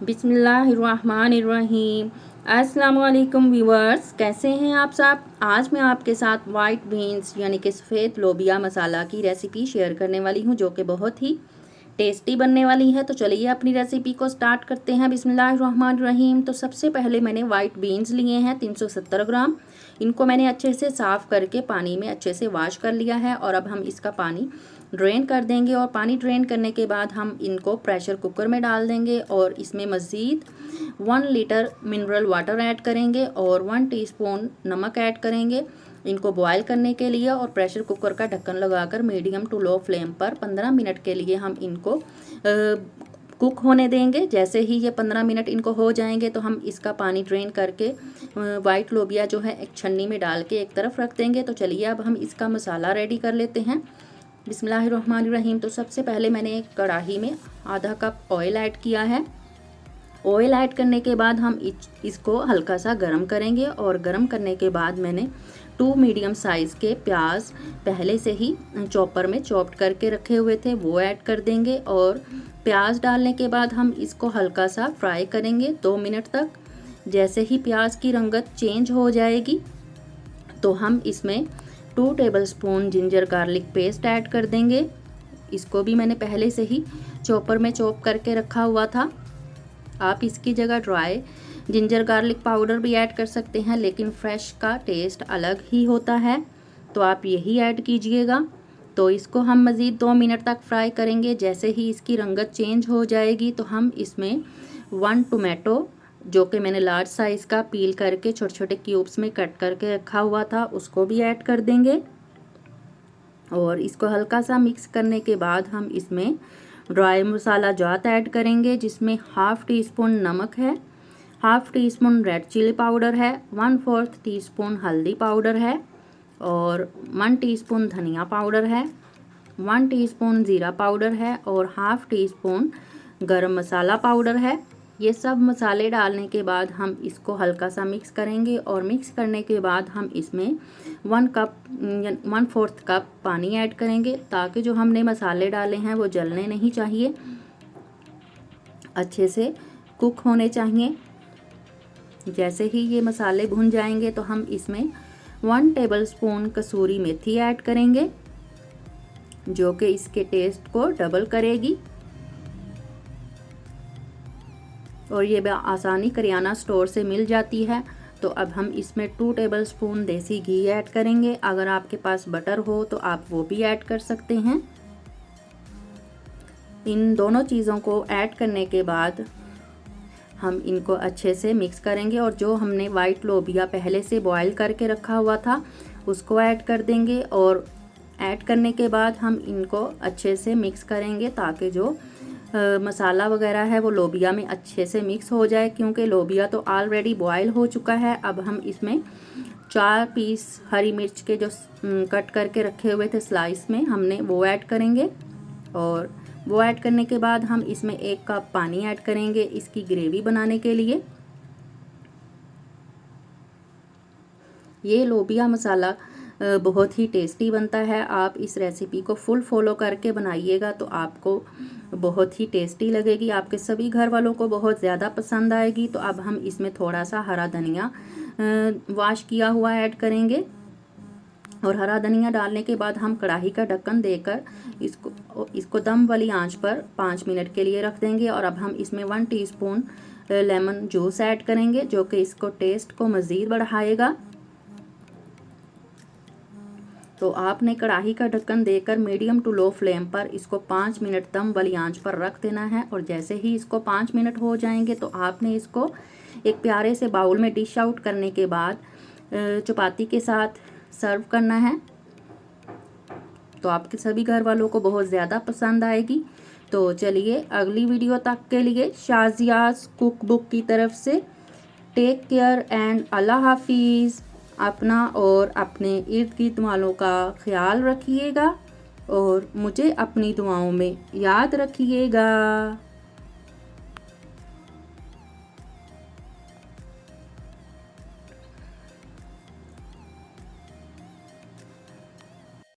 बिस्मिल्लाहिर्रहमानिर्रहीम। अस्सलाम वालेकुम व्यूअर्स, कैसे हैं आप सब। आज मैं आपके साथ वाइट बीन्स यानी कि सफ़ेद लोबिया मसाला की रेसिपी शेयर करने वाली हूं, जो कि बहुत ही टेस्टी बनने वाली है। तो चलिए अपनी रेसिपी को स्टार्ट करते हैं। बिस्मिल्लाहिर्रहमानिर्रहीम। तो सबसे पहले मैंने वाइट बीन्स लिए हैं 370 ग्राम। इनको मैंने अच्छे से साफ़ करके पानी में अच्छे से वॉश कर लिया है और अब हम इसका पानी ड्रेन कर देंगे। और पानी ड्रेन करने के बाद हम इनको प्रेशर कुकर में डाल देंगे और इसमें मज़ीद 1 लीटर मिनरल वाटर ऐड करेंगे और 1 टीस्पून नमक ऐड करेंगे इनको बॉयल करने के लिए। और प्रेशर कुकर का ढक्कन लगाकर मीडियम टू लो फ्लेम पर 15 मिनट के लिए हम इनको कुक होने देंगे। जैसे ही ये 15 मिनट इनको हो जाएंगे तो हम इसका पानी ड्रेन करके वाइट लोबिया जो है एक छन्नी में डाल के एक तरफ रख देंगे। तो चलिए अब हम इसका मसाला रेडी कर लेते हैं। बिस्मिल्लाहिर्रहमानिर्रहीम। तो सबसे पहले मैंने एक कढ़ाई में आधा कप ऑयल ऐड किया है। ऑयल ऐड करने के बाद हम इसको हल्का सा गरम करेंगे और गरम करने के बाद मैंने 2 मीडियम साइज़ के प्याज पहले से ही चॉपर में चॉप्ड करके रखे हुए थे, वो ऐड कर देंगे। और प्याज डालने के बाद हम इसको हल्का सा फ्राई करेंगे 2 मिनट तक। जैसे ही प्याज की रंगत चेंज हो जाएगी तो हम इसमें 2 tablespoon ginger garlic paste add कर देंगे। इसको भी मैंने पहले से ही चॉपर में चॉप करके रखा हुआ था। आप इसकी जगह ड्राई जिंजर गार्लिक पाउडर भी ऐड कर सकते हैं, लेकिन फ्रेश का टेस्ट अलग ही होता है, तो आप यही ऐड कीजिएगा। तो इसको हम मज़ीद 2 मिनट तक फ्राई करेंगे। जैसे ही इसकी रंगत चेंज हो जाएगी तो हम इसमें 1 टोमेटो, जो कि मैंने लार्ज साइज़ का पील करके छोटे छोटे क्यूब्स में कट करके रखा हुआ था, उसको भी ऐड कर देंगे। और इसको हल्का सा मिक्स करने के बाद हम इसमें ड्राई मसाला जात ऐड करेंगे, जिसमें हाफ़ टी स्पून नमक है, half teaspoon red chilli powder है, 1/4 टीस्पून हल्दी पाउडर है और 1 टीस्पून धनिया पाउडर है, 1 टीस्पून ज़ीरा पाउडर है और हाफ़ टी स्पून गरम मसाला पाउडर है। ये सब मसाले डालने के बाद हम इसको हल्का सा मिक्स करेंगे और मिक्स करने के बाद हम इसमें 1/4 कप पानी ऐड करेंगे, ताकि जो हमने मसाले डाले हैं वो जलने नहीं चाहिए, अच्छे से कुक होने चाहिए। जैसे ही ये मसाले भुन जाएंगे तो हम इसमें 1 टेबलस्पून कसूरी मेथी ऐड करेंगे, जो कि इसके टेस्ट को डबल करेगी। और ये आसानी करियाना स्टोर से मिल जाती है। तो अब हम इसमें 2 टेबलस्पून देसी घी ऐड करेंगे। अगर आपके पास बटर हो तो आप वो भी ऐड कर सकते हैं। इन दोनों चीज़ों को ऐड करने के बाद हम इनको अच्छे से मिक्स करेंगे और जो हमने वाइट लोबिया पहले से बॉईल करके रखा हुआ था उसको ऐड कर देंगे। और ऐड करने के बाद हम इनको अच्छे से मिक्स करेंगे, ताकि जो मसाला वगैरह है वो लोबिया में अच्छे से मिक्स हो जाए, क्योंकि लोबिया तो ऑलरेडी बॉयल हो चुका है। अब हम इसमें 4 पीस हरी मिर्च के जो कट करके रखे हुए थे स्लाइस में, हमने वो ऐड करेंगे। और वो ऐड करने के बाद हम इसमें 1 कप पानी ऐड करेंगे इसकी ग्रेवी बनाने के लिए। ये लोबिया मसाला बहुत ही टेस्टी बनता है। आप इस रेसिपी को फुल फॉलो करके बनाइएगा तो आपको बहुत ही टेस्टी लगेगी, आपके सभी घर वालों को बहुत ज़्यादा पसंद आएगी। तो अब हम इसमें थोड़ा सा हरा धनिया वॉश किया हुआ ऐड करेंगे। और हरा धनिया डालने के बाद हम कढ़ाई का ढक्कन देकर इसको दम वाली आंच पर 5 मिनट के लिए रख देंगे। और अब हम इसमें 1 टीस्पून लेमन जूस ऐड करेंगे, जो कि इसको टेस्ट को मज़ीद बढ़ाएगा। तो आपने कढ़ाई का ढक्कन देकर मीडियम टू लो फ्लेम पर इसको 5 मिनट दम वाली आंच पर रख देना है। और जैसे ही इसको 5 मिनट हो जाएंगे तो आपने इसको एक प्यारे से बाउल में डिश आउट करने के बाद चपाती के साथ सर्व करना है। तो आपके सभी घर वालों को बहुत ज़्यादा पसंद आएगी। तो चलिए अगली वीडियो तक के लिए शाज़ियाज़ कुक बुक की तरफ से टेक केयर एंड अल्लाह हाफिज़। अपना और अपने इर्द गिर्द वालों का ख्याल रखिएगा और मुझे अपनी दुआओं में याद रखिएगा।